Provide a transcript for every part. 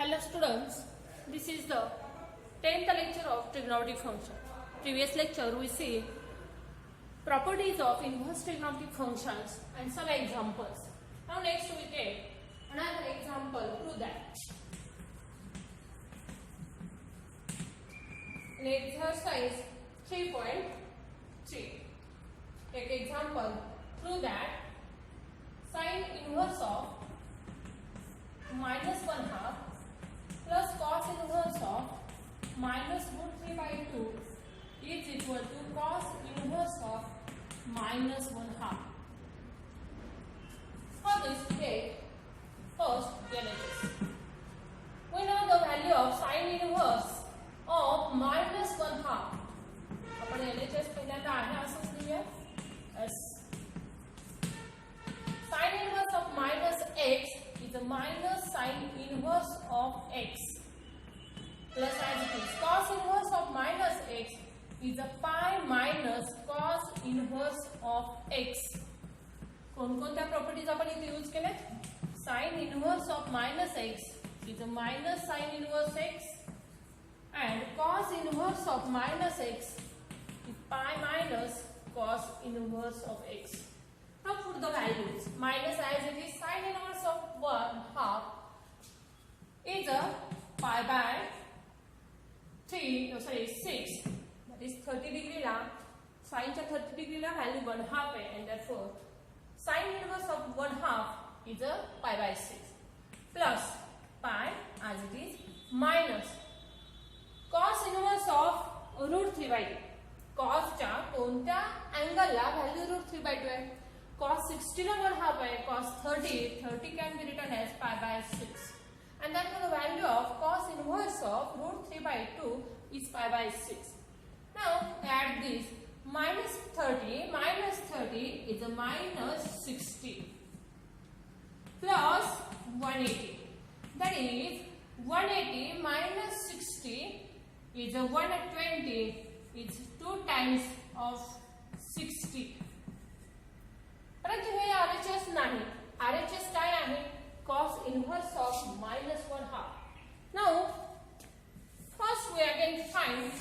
Hello students, this is the 10th lecture of trigonometric function. Previous lecture we see properties of inverse trigonometric functions and some examples. Now next we take another example, prove that. In exercise 3.3, take example, prove that sine inverse of minus 1/2 plus cos inverse of minus root 3 by 2 is equal to cos inverse of minus 1/2. For this, take first LHS. We know the value of sine inverse of minus 1/2. आपण LHS पहिल्यांदा आहे असंच लिहूया. Sine inverse of minus x is a minus sine inverse of x plus as it is cos inverse of minus x is a pi minus cos inverse of x. कोणकोणत्या properties आपण इथे use केल्या? sin inverse of minus x is a minus sin inverse x and cos inverse of minus x is pi minus cos inverse of x. Now put the values. Minus as it is sin inverse of 1/2 is a pi by 6. That is 30 degree ला sin च्या 30 degree ला value 1/2 आहे and therefore sin inverse of 1/2 is a pi by 6 plus pi as it is minus cos inverse of root 3 by 2. cos च्या कोणत्या angle ला value root 3 by 2 आहे? Cos 60 ला 1/2 आहे. Cos 30 can be written as pi by 6. And then the value of cos inverse of root 3 by 2 is pi by 6. Now add this. Minus 30 is a minus 60 plus 180. That is 180 minus 60 is a 120. It's 2 times of 60. परंतु हे RHS नाही. RHS काय आहे? Cos inverse of minus 1/2. Now, first we again find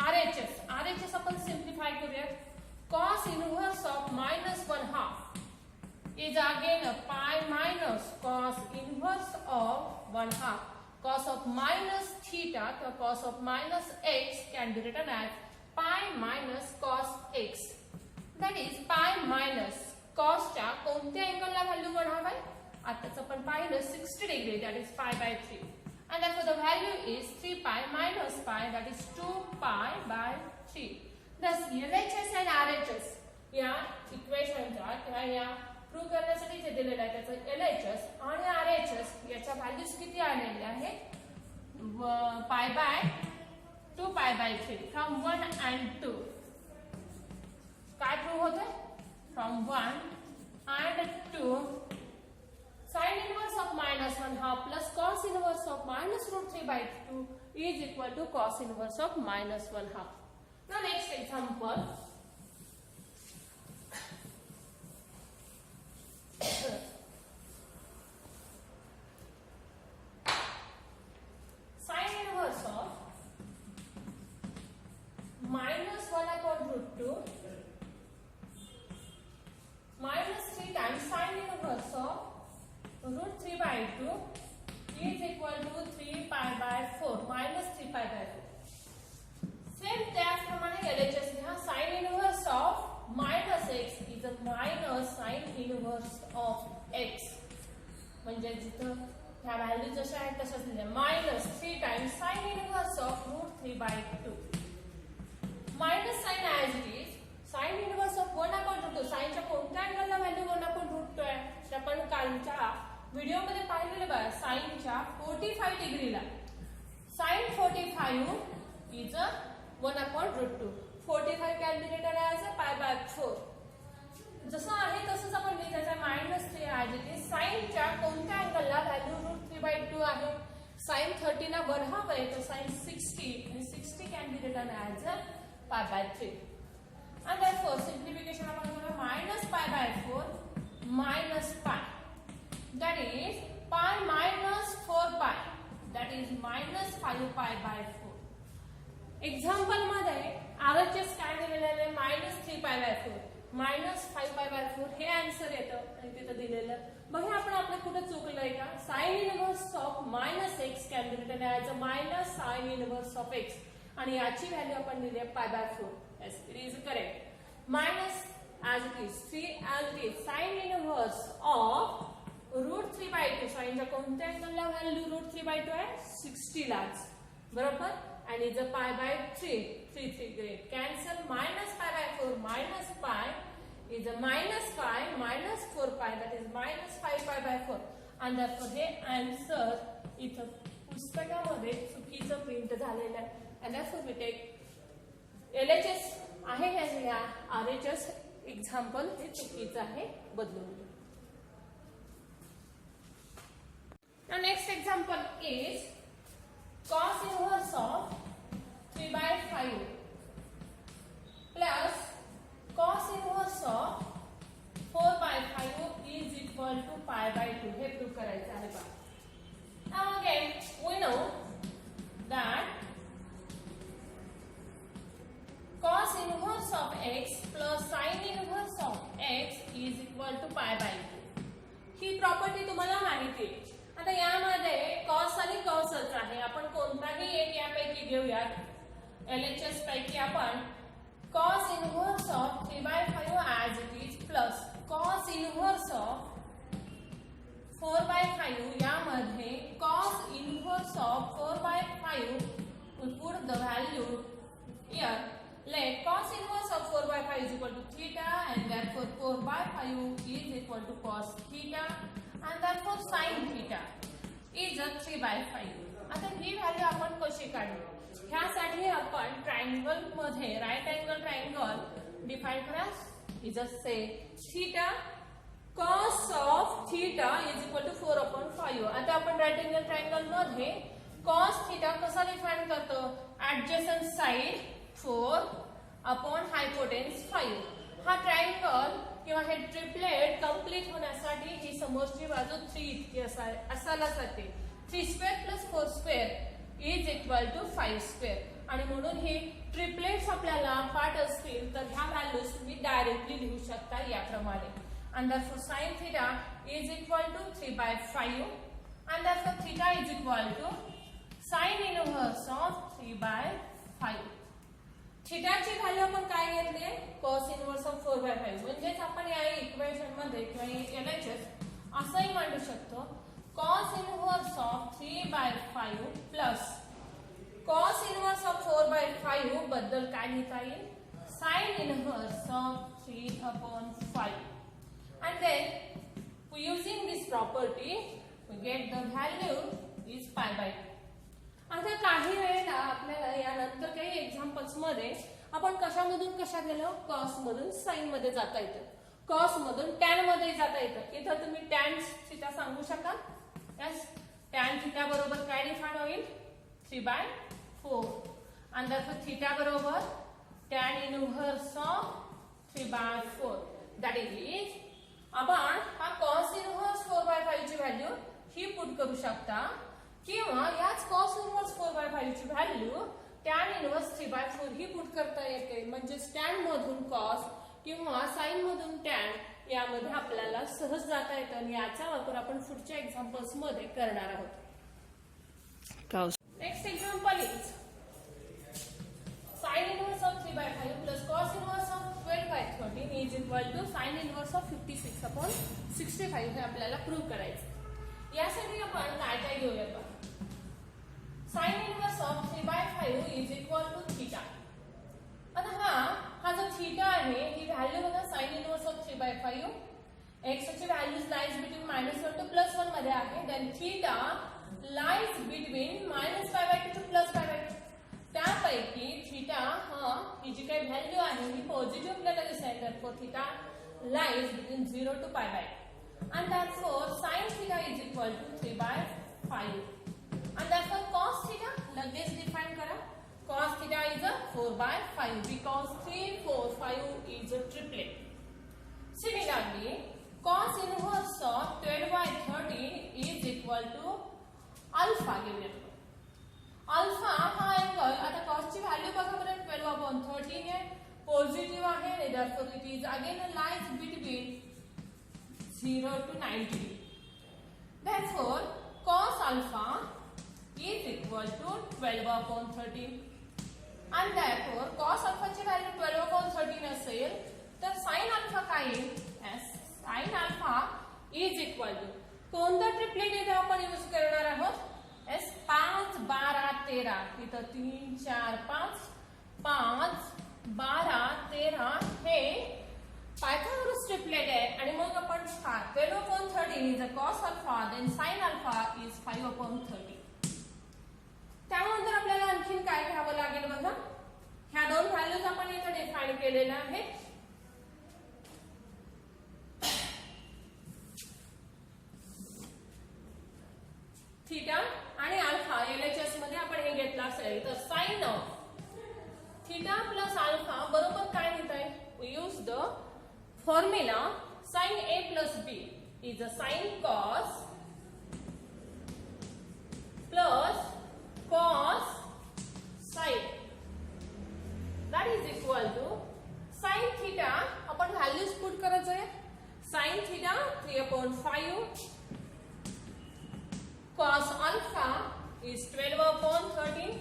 RHS. RHS आपण simplify करूया. Cos inverse of minus 1/2 is again a pi minus cos inverse of 1/2. Cos of minus theta or cos of minus x can be written as pi minus cos x. That is pi minus cos च्या कोणत्या अँगलला value 1/2 आहे? आताच आपण पाहिलं 60 degree, that is pi by 3. And therefore the value is 3 pi minus pi, that is 2 pi by 3. Thus LHS and RHS या इक्वेशनच्या किंवा या प्रूव्ह करण्यासाठी जे दिलेलं आहे त्याचं LHS आणि RHS याच्या व्हॅल्यूज किती आलेल्या आहेत? pi by 2 pi by 3 from 1 and 2. काय प्रूव्ह होतंय? From 1 and 2, sin inverse of minus 1/2 plus cos inverse of minus root 3 by 2 is equal to cos inverse of minus 1/2. Now next example. Sin inverse of minus 1/√2 minus 3 times sin inverse of root 3 by 2 is equal to 3 pi by 4 minus 3 pi by 4. Same त्याचप्रमाणे LHS लिहा. sin inverse of minus x is a minus sin inverse of x. म्हणजे जिथं ह्या value जशा आहेत तशाच लिहा. minus 3 times sin inverse of root 3 by 2 minus sin as it is sin inverse of 1/√2. sin च्या कोणत्या अँगलला व्हॅल्यू 1/√2 आहे? ते आपण कालच्या व्हिडिओ मध्ये पाहिलेलं बघा. sin च्या 45 डिग्रीला sin 45 is a 1/√2. 45 can be written as a pi by 4. जसं आहे तसंच आपण लिहायचं. minus 3 as it is sin च्या कोणत्या अँगलला व्हॅल्यू root 3 by 2 आहे? sin 30 ला 1/2 आहे तर sin 60 and 60 can be written as a pi by 3. And therefore simplification आपण करूया. minus pi by 4 minus pi, that is pi minus 4 pi. that is minus 5 pi by 4. Example मध्ये RHS काय दिलेलं आहे minus 3 pi by 4, minus 5 pi by 4 हे answer येतं आणि तिथं दिलेलं. बघा आपण आपलं कुठे चुकलंय का? sin inverse of minus x can be written as a minus sin inverse of x आणि याची व्हॅल्यू आपण दिली आहे pi by 4. Yes, it is correct. Minus as it is 3 as it is sin inverse of root 3 by 2. साइनच्या कोणत्या अँगलला value root 3 by 2 आहे 60 लाच बरोबर. and is a pi by 3 great cancel minus pi by 4 minus pi is a minus pi minus 4 pi that is minus 5 pi by 4 and therefore हे answer इथं पुस्तकामध्ये चुकीचं print झालेलं आहे and therefore we take LHS आहे या RHS example हे चुकीचं आहे बदलून. Now next example is cos inverse of 3 by 5 plus cos inverse of 4 by 5 is equal to pi by 2 हे प्रूव्ह करायचं आहे बघा. Now again we know that cos inverse of x plus sin inverse of x is equal to pi by 2 he property तुम्हाला माहिती आहे. आता यामध्ये cos आणि cosच आहे. आपण कोणताही एक यापैकी घेऊयात. LHS पैकी आपण cos inverse of 3 by 5 as it is plus cos inverse of 4 by 5 यामध्ये cos inverse of 4 by 5 we put the value here. Let cos inverse of 4 by 5 is equal to theta and therefore 4 by 5 is equal to cos theta and therefore sin theta is a 3 by 5. आता ही value आपण कशी काढू? ह्यासाठी आपण triangle मध्ये right angle triangle define करा. Is a say theta cos of theta is equal to 4 upon 5. आता आपण राईट अँगल ट्रायंगल मध्ये cos theta कसा डिफाइन करतो? Adjacent side 4 upon hypotenuse 5. हा ट्रायंगल किंवा हे ट्रिपलेट कंप्लीट होण्यासाठी ही समोरची बाजू 3 इतकी असायला जाते. 3 square plus 4 square is equal to 5 square आणि म्हणून हे ट्रिपलेट्स आपल्याला पाठ असतील तर ह्या व्हॅल्यूज तुम्ही डायरेक्टली लिहू शकता याप्रमाणे. and therefore sin theta is equal to 3 by 5 and therefore theta is equal to sin inverse of 3 by 5. थीटाची value आपण काय घेतली आहे? cos inverse of 4 by 5. म्हणजेच आपण या इक्वेशन मध्ये किंवा LHS असंही मांडू शकतो cos inverse of 3 by 5 plus cos inverse of 4 by 5 बद्दल काय लिहिता येईल? sin inverse of 3 upon 5 and then using this property we get the value is pi by 2. आता काही वेळेला आपल्याला यानंतर काही एक्झाम्पल्स मध्ये आपण कशामधून कशात गेलो? cos मधून sin मध्ये जाता येतं, cos मधून tan मध्ये जाता येतं. इथं तुम्ही tan थीटा सांगू शकाल. यस, tan थीटा बरोबर काय डिफाइन होईल? 3 by 4 and therefore थीटा बरोबर tan inverse of 3 by 4 that is आपण हा cos इनव्हर्स 4 by 5 ची व्हॅल्यू ही पुट करू शकता किंवा याच cos इनव्हर्स 4 by 5 ची value tan inverse 3 by 4 he put करता येते. म्हणजे tan मधून cos किंवा sin मधून tan यामध्ये आपल्याला सहज जाता येतं आणि याचा वापर आपण पुढच्या एक्झाम्पल्स मध्ये करणार आहोत. Next example is sin inverse of 3 by 5 plus cos inverse of 12 by 13 is equal to sin inverse of 56 upon 65 हे आपल्याला प्रूव्ह करायचं. यासाठी आपण काय काय घेऊया बघा. sin inverse of 3 by 5 is equal to theta. आता हा जो थीटा आहे ही व्हॅल्यू बघा sin inverse of 3 by 5 x ची व्हॅल्यूज लाइज बिटवीन -1 to +1 मध्ये आहे. Then theta lies between -pi by 2 to +pi by 2. त्यापैकी थीटा ही जी काही व्हॅल्यू आहे ही पॉझिटिव्ह आपल्याला दिसेल. therefore theta lies between 0 to pi by 2 and therefore sin theta is equal to 3 by 5 and therefore cos theta लगेच define करा. cos theta is a 4 by 5 because 3 4 5 is a triplet. Similarly cos inverse of 12 by 13 is equal to alpha given. 0 to 90. Therefore, cos alpha is equal to 12 upon 13. And therefore, cos alpha ची value 12 upon 13 असेल तर sin alpha काय येईल? sin alpha is equal to कोणता triplet इथे आपण use करणार आहोत? 5 12 13. इथं 3 4 5 5 12 13 हे पायथागोरस ट्रिपलेट आहे आणि मग आपण 12 upon 13 is a cos alpha, then sin alpha is 5 upon 30. त्यानंतर आपल्याला आणखीन काय घ्यावं लागेल बघा. ह्या दोन व्हॅल्यूज आपण इथे डिफाइन केलेल्या आहेत. थीटा आणि अल्फा एलएचएस मध्ये आपण हे घेतला असेल तर sine of theta plus alpha बरोबर काय लिहिता येईल? We use the formula sin a plus b is a sin cos plus cos sin, that is equal to sin theta. आपण व्हॅल्यूज पुट करायचं आहे. sin theta 3/5, cos alpha is 12 upon 13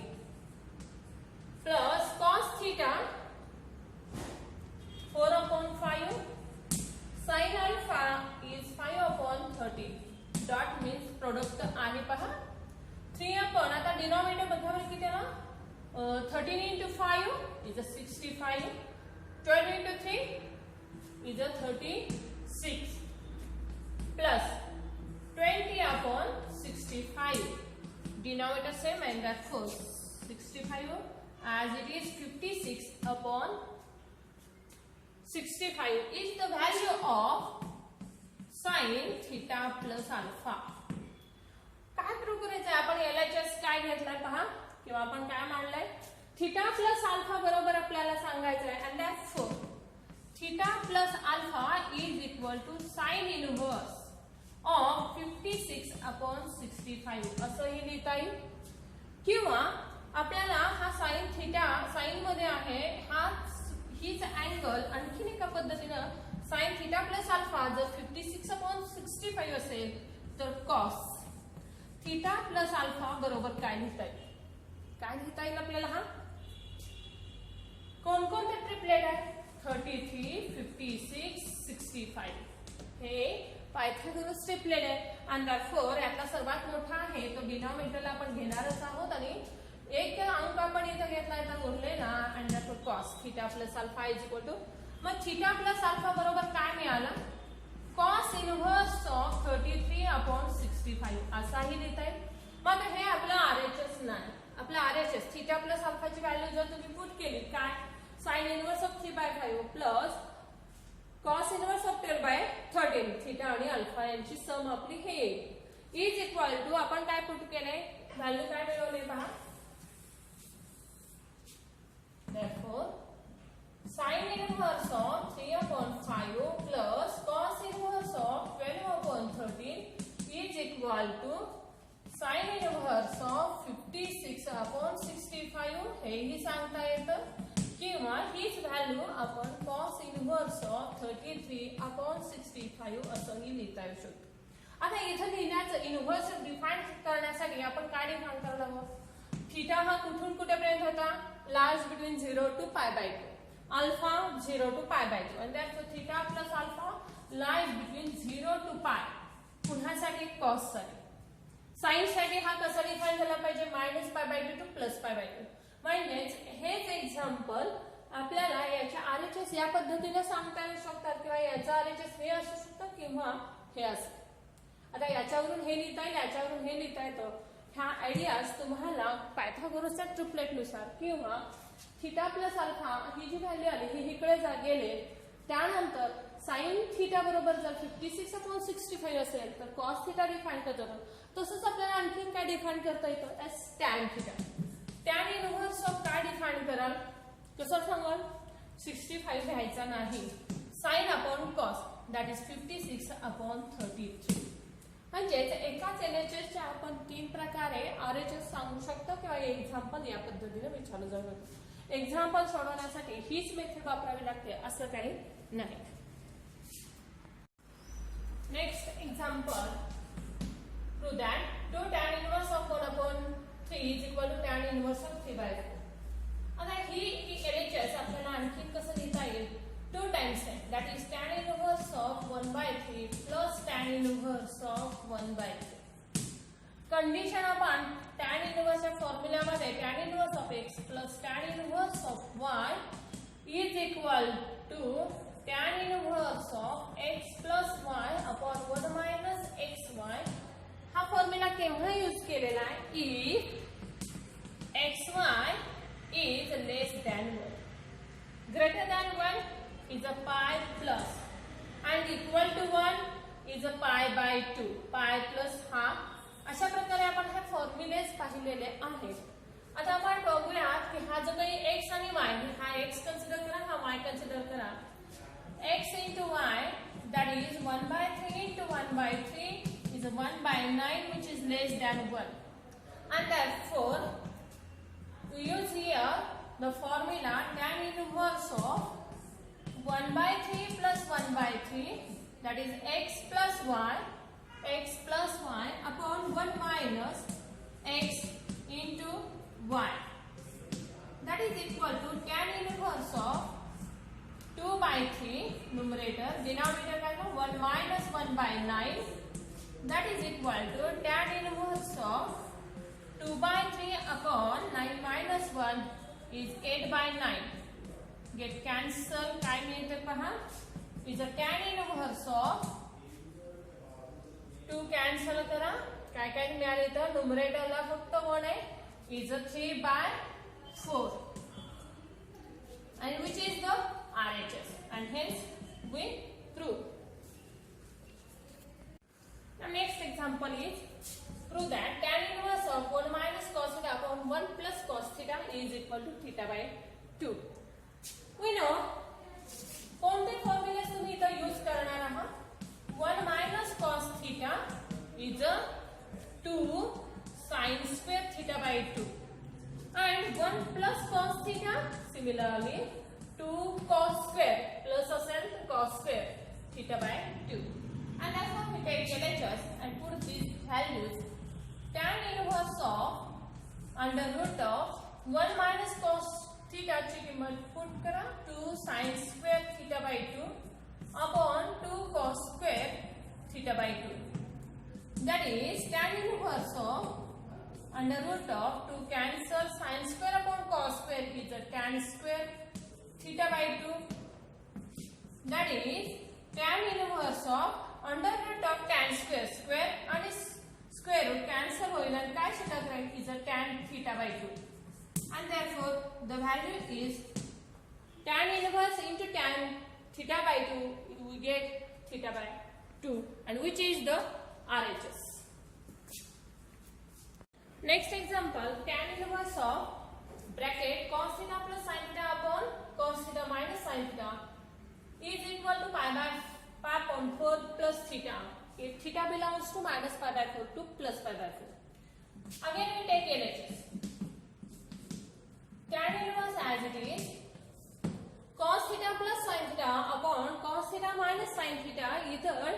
plus cos theta 4 upon 5, sin alpha is 5 upon 13. Dot means product आहे पहा 3 upon, आता denominator बघावर किती आहे ना, 13 into 5 is a 65, 12 into 3 is a 36 plus 20 upon 65. Denominator same and therefore 65 as it is 56 upon 65 is the value of sin theta plus alpha. काय prove करायचं आहे? आपण एलएचएस काय घेतलाय पहा किंवा आपण काय मांडलंय? थीटा प्लस अल्फा बरोबर आपल्याला सांगायचं आहे and therefore theta plus alpha is equal to sin inverse of 56 upon 65 असंही लिहिता येईल. किंवा आपल्याला हा साइन थीटा साइन मध्ये आहे, हा हीच अँगल आणखीन एका पद्धतीनं साइन थीटा प्लस अल्फा जर 56 upon 65 असेल तर कॉस थीटा प्लस अल्फा बरोबर काय लिहिता येईल? काय लिहिता येईल आपल्याला? हा कोणकोणते ट्रिपलेट आहे? 33 56 65 हे पायथागोरस ट्रिपलेट आहे आणि therefore यातला सर्वात मोठा आहे तो डिनॉमिनेटरला आपण घेणारच आहोत आणि एक अंक आपण इथे घेतलाय तर उरलेला आणि therefore cos theta plus alpha is equal to, मग थीटा प्लस अल्फा बरोबर काय मिळालं? cos इनव्हर्स ऑफ 33 upon 65 असाही लिहिता येईल. मग हे आपलं आरएचएस नाही, आपलं आरएचएस थीटा प्लस अल्फाची व्हॅल्यू जर तुम्ही पुट केली काय sin inverse of 3/5 plus cos inverse of 12/13 theta आणि अल्फा यांची सम आपली हे इज इक्वल टू आपण काय पुट केले? व्हॅल्यू काय मिळवले पहा. Therefore, sin inverse of 3/5 plus cos inverse of 12/13 is equal to sin inverse of 56 upon 65 हेही सांगता येतं किंवा हीच व्हॅल्यू आपण cos inverse of 33 upon 65 असंही लिहिता येऊ शकतो. आता इथं लिहिण्याचं इनव्हर्स डिफाइन करण्यासाठी आपण काय डिफाइन करणार आहोत? थीटा हा कुठून कुठेपर्यंत होता? Large between 0 to π/2, alpha 0 to π/2 and therefore theta plus alpha large between 0 to π. पुन्हा साठी कॉस साठी, साइन साठी हा कसा डिफाइन झाला पाहिजे? -π/2 to +π/2. म्हणजेच हेच एक्झाम्पल आपल्याला याच्या आरएचएस या पद्धतीने सांगता येऊ शकतात किंवा याचा आरएचएस हे असू शकतं किंवा हे असतं. आता याच्यावरून हे लिहिता येईल, याच्यावरून हे लिहिता येतं. ह्या आयडियाज तुम्हाला पायथागोरसच्या ट्रिपलेटनुसार किंवा थीटा प्लस अल्फा ही जी व्हॅल्यू आली ही इकडे गेले त्यानंतर साइन थीटा बरोबर जर 56 upon 65 असेल तर कॉस थीटा डिफाइन करतो. तसंच आपल्याला आणखीन काय डिफाइन करता येतं? As tan theta. Tan inverse of काय डिफाइन कराल? कसं सांगाल? 65 घ्यायचा नाही, sine upon cos that is 56 upon 33. म्हणजेच एकाच एलएचएसच्या आपण 3 प्रकारे आरएचएस सांगू शकतो किंवा एक्झाम्पल या पद्धतीने विचारलं जाऊ शकतं. एक्झाम्पल सोडवण्यासाठी हीच मेथड वापरावी लागते असं काही नाही. Next example, prove that 2 tan inverse of 1 upon 3 is equal to tan inverse of 3 by 4. आता ही LHS आपल्याला आणखी कसं लिहिता येईल 2 times tan, that is tan inverse of 1 by 3 plus tan inverse of 1 by 3. Condition आपण tan inverse च्या फॉर्म्युल्यामध्ये tan inverse of x plus tan inverse of y is equal to tan inverse of x plus y upon 1 minus xy. हा formula केव्हा use केलेला आहे if xy is less than 1, greater than 1 is a pi plus and equal to 1 is a pi by 2, pi plus half. अशा प्रकारे आपण हे formulas पाहिलेले आहेत. आता आपण बघूयात की हा जो काही x आणि y, हा x कन्सिडर करा, हा y कन्सिडर करा. x into y, that is 1 by 3 into 1 by 3 is 1 by 9, which is less than 1. And therefore, we use here the formula tan inverse of 1 by 3 plus 1 by 3, that is x plus y upon 1 minus x into y, that is equal to tan inverse of 2 by 3 numerator, denominator काय ना 1 minus 1 by 9, that is equal to tan inverse of 2 by 3 upon 9 minus 1 is 8 by 9. Get cancel, काय मिळते पहा, is a tan inverse of 2 cancel करा, काय काय मिळाले तर न्यूमरेटरला फक्त 1 आहे, is a 3 by 4, and which is the RHS, and hence we prove. The next example is prove that tan inverse of 1 minus cos theta upon 1 plus cos theta is equal to theta by 2. We know कोणते फॉर्म्युले तुम्ही इथे use करणार आहात. 1 minus cos theta is a 2 sin square theta by 2, and 1 plus cos theta similarly 2 cos square plus असेल तर cos square theta by 2. And therefore we take LHS and put these values. Tan inverse of under root of 1 minus cos theta ची किंमत put करा 2 sin square theta by 2 upon 2 cos square theta by 2. That is tan inverse of under root of 2 cancel sin square upon cos square is a tan square theta by 2. That is tan inverse of under root of tan square, square आणि square root cancel होईल आणि काय शिल्लक राहील is a tan theta by 2. And therefore the value is tan inverse into tan theta by 2, we get theta by 2, and which is the RHS. Next example, tan inverse of bracket cos theta plus sin theta upon cos theta minus sin theta is equal to pi upon 4 plus theta. If theta belongs to minus pi by 4 to plus pi by 4. Again we take LHS. Tan inverse as it is cos theta plus sin theta upon cos theta minus sin theta. इतर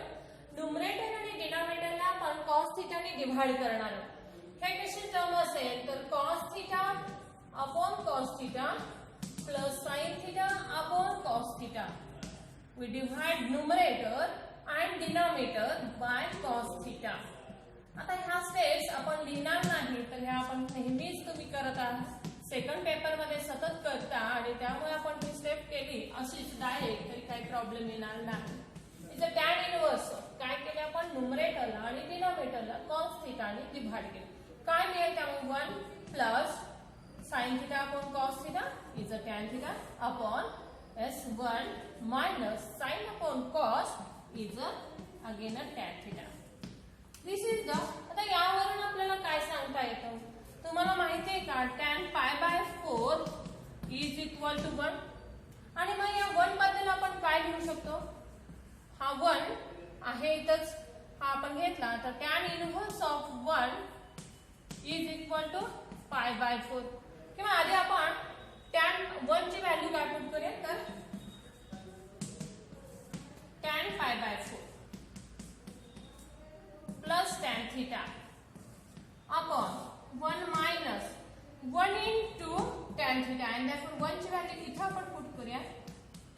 numerator आणि denominator ला आपण cos theta ने divide करणार आहोत. हे कशी term असेल तर cos theta upon cos theta plus sin theta upon cos theta. We divide numerator and denominator by cos theta. आता ह्या स्टेप्स आपण लिहिणार नाही तर ह्या आपण नेहमीच तुम्ही करत आहात, सेकंड पेपर मध्ये सतत करता आणि त्यामुळे आपण ही स्टेप केली अशीच डायरेक्ट तरी काही प्रॉब्लेम येणार नाही. इज अ टॅन इनवर्स काय केले आपण न्यूमरेटरला आणि डिनॉमिनेटरला cos थीटा ने डिवाइड केले. काय मिळेल त्यामुळे 1 plus sin theta upon cos theta is a tan theta upon S1 minus sin upon cos is again a tan theta. This is the. आता यावरून आपल्याला काय सांगता येतं तुम्हाला माहिती आहे का tan pi by 4 is equal to 1. आणि मग या 1 बद्दल आपण काय लिहू शकतो, हा 1 आहे इथंच हा आपण घेतला तर tan inverse of 1 is equal to pi by 4. किंवा आधी आपण tan 1 ची व्हॅल्यू काय पुट करूया तर tan pi by 4. theta upon 1 minus 1 into tan theta, and therefore 1 ची व्हॅल्यू इथे आपण पुट करूया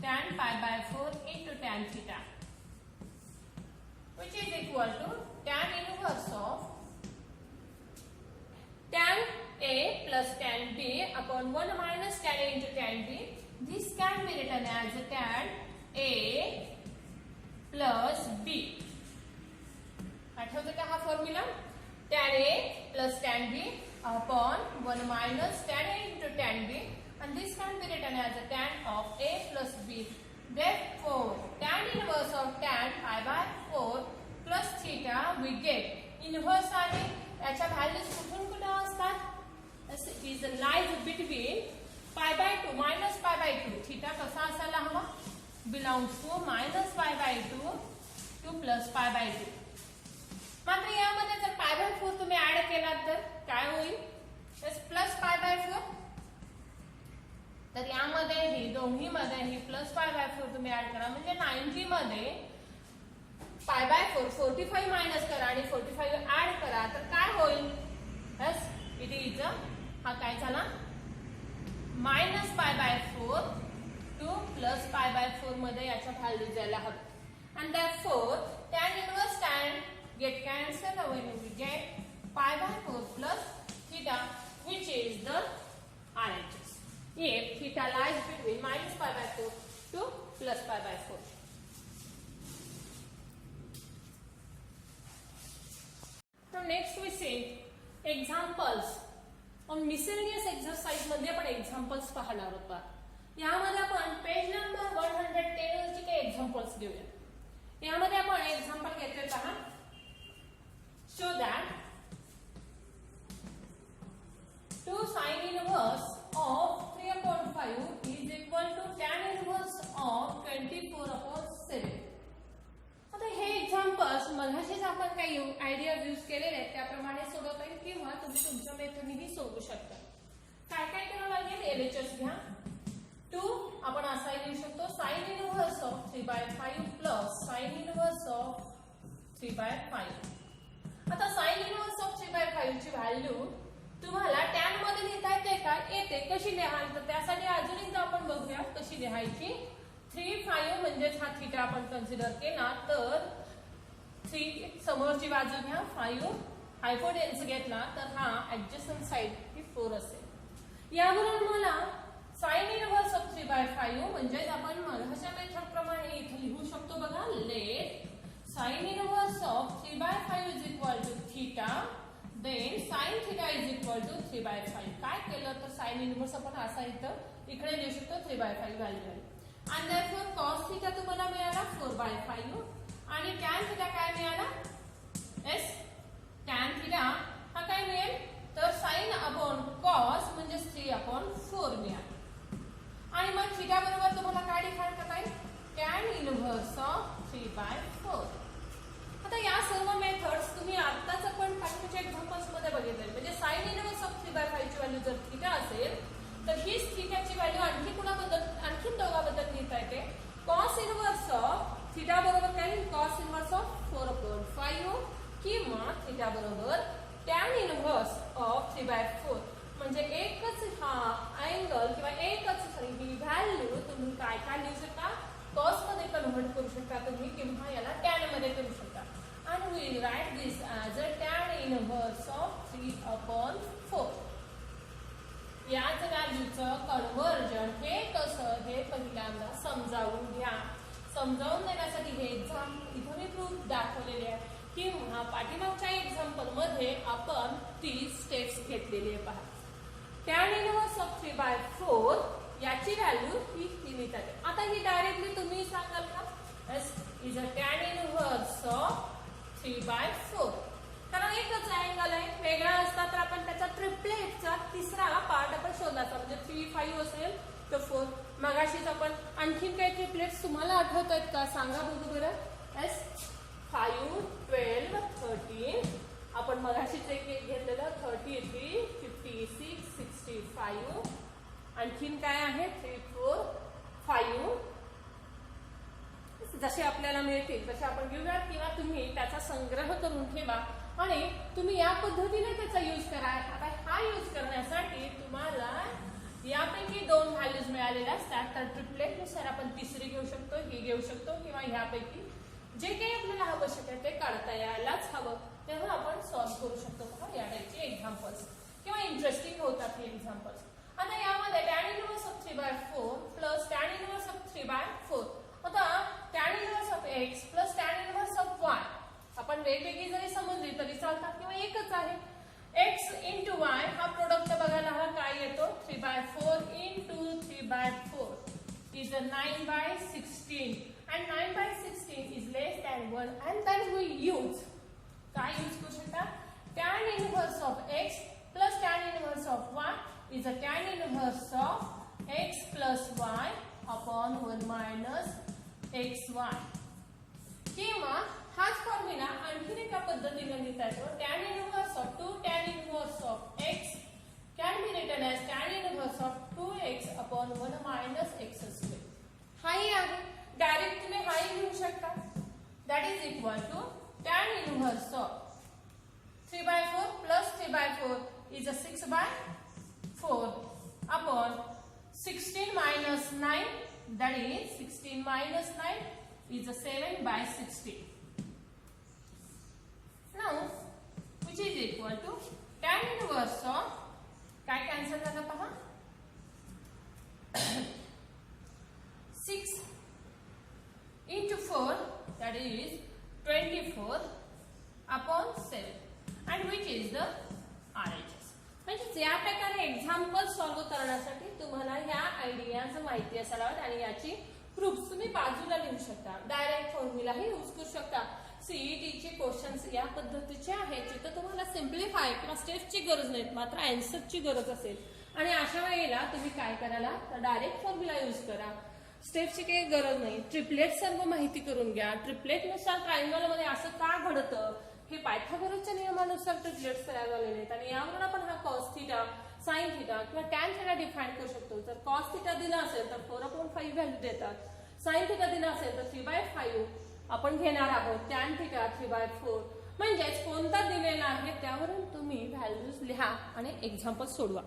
tan pi by 4 into tan theta, which is equal to tan inverse of tan A plus tan B upon 1 minus tan A into tan B. This can be written as tan A plus B. आठवतं का हा formula? tan A plus tan B upon 1 minus tan A into tan B, and this can be written as a tan of A plus B. Therefore, tan inverse of tan pi by 4 plus theta we get inverse आहे. याच्या values कुठून कुठे असतात? It is lies between pi by 2 minus pi by 2. Theta कसा असायला हवा? Belongs to minus pi by 2 to plus pi by 2. मात्र यामध्ये जर pi by 4 तुम्ही ऍड केलात तर काय होईल? Plus pi by 4. तर यामध्ये ही दोन्ही मध्ये ही प्लस pi by 4 तुम्ही ऍड करा, म्हणजे 90 मध्ये pi by 4 45 मायनस करा आणि 45 ऍड करा तर काय होईल? यस, इट इज हा काय झाला? Minus pi by 4 two plus pi by 4 मध्ये याच्या व्हॅल्यू जायला हवी. And therefore tan inverse tan get cancelled away and we get pi by 4 plus theta, which is the RHS. If theta lies between minus pi by 4 to plus pi by 4. Now next we see examples. On miscellaneous exercise मध्ये आपण examples पाहणार आहोत. यामध्ये आपण page number 110 चे काही examples घेऊया. यामध्ये आपण एक्झाम्पल घेतोय पहा. Show that 2 sin inverse of 3/5 is equal to tan inverse of 24/7. आता हे एक्झाम्पल्स मगाशीच आपण काही आयडिया यूज केलेले आहेत त्याप्रमाणे सोडवता येईल किंवा तुम्ही तुमच्या मेथडनेही सोडवू शकता. काय काय करावं लागेल? एलएचएस घ्या. 2 आपण असा लिहू शकतो sin inverse of 3/5 plus sin inverse of 3/5. आता sin inverse of 3/5 ची व्हॅल्यू तुम्हाला tan मध्ये लिहिता येते का? येते. कशी लिहाल? तर त्यासाठी अजून एकदा आपण बघूया कशी लिहायची. 3/5 म्हणजे हा थीटा आपण कन्सिडर केला तर 3 समोरची बाजू घ्या, 5 हायपोटेन्स घेतला तर हा ऍडजस्टंट साइड ही 4 असेल. यावरून मला sin inverse of 3/5 म्हणजे आपण मगाच्या मेथड प्रमाणे इथे लिहू शकतो बघा. Let sin inverse of 3/5 is equal to theta, then sin theta is equal to 3/5. काय केलं तर sin inverse आपण असा इकडे लिहू शकतो 3/5 व्हॅल्यू. आणि therefore cos theta तुम्हाला मिळाला 4/5 आणि tan theta काय मिळाला? yes, tan theta हा काय मिळेल तर sin upon cos म्हणजे 3/4 मिळाला. आणि मग थीटा बरोबर तुम्हाला काय डिफाइन करता येईल? tan inverse of 3/4. आता या सर्व मेथड्स तुम्ही आताच आपण बाकीच्या एक्झाम्पल्स मध्ये बघितले. म्हणजे sin इनव्हर्स ऑफ 3/5 ची व्हॅल्यू जर थीटा असेल तर हीच थीटाची व्हॅल्यू आणखी आणखी दोघांबद्दल लिहिता येते. cos इनव्हर्स ऑफ थीटा बरोबर काय येईल? cos इनव्हर्स ऑफ 4/5 किंवा थीटा बरोबर tan इनव्हर्स ऑफ 3/4. म्हणजे एकच हा अँगल किंवा एकच ही व्हॅल्यू तुम्ही काय काय लिहू शकता? cos मध्ये कन्व्हर्ट करू शकता तुम्ही किंवा याला tan मध्ये करू शकता. and we will write this as a tan inverse of 3/4. याच व्हॅल्यूचं कन्व्हर्जन हे कसं हे पहिल्यांदा समजावून घ्या. समजावून देण्यासाठी हे एक्झाम्पल इथे मी प्रूफ दाखवलेले आहे किंवा पाठीमागच्या एक्झाम्पल मध्ये आपण ती स्टेप्स घेतलेली आहे पहा. tan inverse of 3/4 याची व्हॅल्यू ही लिहिता येते. आता ही डायरेक्टली तुम्ही सांगाल का? yes, is a tan inverse of 3/4. कारण एकच अँगल आहे. वेगळा असता तर आपण त्याचा ट्रिपलेटचा तिसरा पार्ट आपण शोधायचा. म्हणजे 3/5 असेल तर 4. मगाशीच आपण आणखीन काही ट्रिपलेट्स तुम्हाला आठवत आहेत का? सांगा बघू बरं. yes, 5, 12, 13. आपण मगाशीच एक घेतलेलं 33, 56, 65. आणखीन काय आहे? 3, 4, 5, जसे आपल्याला मिळतील तसे आपण घेऊयात किंवा तुम्ही त्याचा संग्रह करून ठेवा आणि तुम्ही या पद्धतीने त्याचा यूज करा. आता हा यूज करण्यासाठी तुम्हाला यापैकी 2 व्हॅल्यूज मिळालेल्या असतात, तर ट्रिपलेटनुसार आपण तिसरी घेऊ शकतो, ही घेऊ शकतो किंवा ह्यापैकी जे काही आपल्याला आवश्यक आहे ते काढता यायलाच हवं, तेव्हा आपण सॉल्व्ह करू शकतो. बघा या टाईपचे एक्झाम्पल्स किंवा इंटरेस्टिंग होतात हे एक्झाम्पल्स. आता यामध्ये tan inverse of 3/4 plus tan inverse of 3/4. आता tan inverse of x plus tan inverse of y आपण वेगवेगळी जरी समजली तरी चालतात किंवा एकच आहे. x इंटू y हा प्रोडक्ट बघायला हा काय येतो 3/4 into 3/4 is a 9/16 and 9/16 is less than 1 and then we use काय यूज करू शकता tan inverse of x plus tan inverse of y is a tan inverse of x plus y upon 1 minus xy. किंवा हाच formula आणखीन एका पद्धतीने लिहिता येतो. tan inverse of 2 tan inverse of x can be written as tan inverse of 2x upon 1 minus x square. हाही आहे direct तुम्ही हाही लिहू शकता. that is equal to tan inverse of 3/4 plus 3/4 is a 6/4 upon 16 minus 9, that is 16 minus 9 is a 7/16. Now which is equal to tan inverse of काय cancel झालं पहा 6 into 4 that is 24 upon 7 and which is the RHS. म्हणजे या प्रकारे example solve करण्यासाठी तुम्हाला या ideas माहिती असायला हव्यात आणि याची प्रूफ्स तुम्ही बाजूला लिहू शकता. डायरेक्ट फॉर्म्युलाही यूज करू शकता. सीईटीचे क्वेश्चन्स या पद्धतीचे आहेत जिथे तुम्हाला सिम्प्लिफाय किंवा स्टेप्सची गरज नाही मात्र आन्सरची गरज असेल आणि अशा वेळेला तुम्ही काय करायला तर डायरेक्ट फॉर्म्युला यूज करा. स्टेप्सची काही गरज नाही. ट्रिपलेट सर्व माहिती करून घ्या. ट्रिपलेटनुसार ट्रायंगल मध्ये असं का घडतं हे पायथागोरसच्या नियमानुसार ट्रिपलेट्स तयार झालेले आहेत आणि यावरून आपण हा कॉस थिटा साइन थिटा किंवा टॅन थिटा डिफाईन करू शकतो. जर कॉस थिटा दिला असेल तर 4/5 व्हॅल्यू देतात. साइन थिटा दिला असेल तर 3/5 आपण घेणार आहोत. टॅन थिटा 3/4 म्हणजेच कोणता दिलेला आहे त्यावरून तुम्ही व्हॅल्यूज लिहा आणि एक्झाम्पल सोडवा.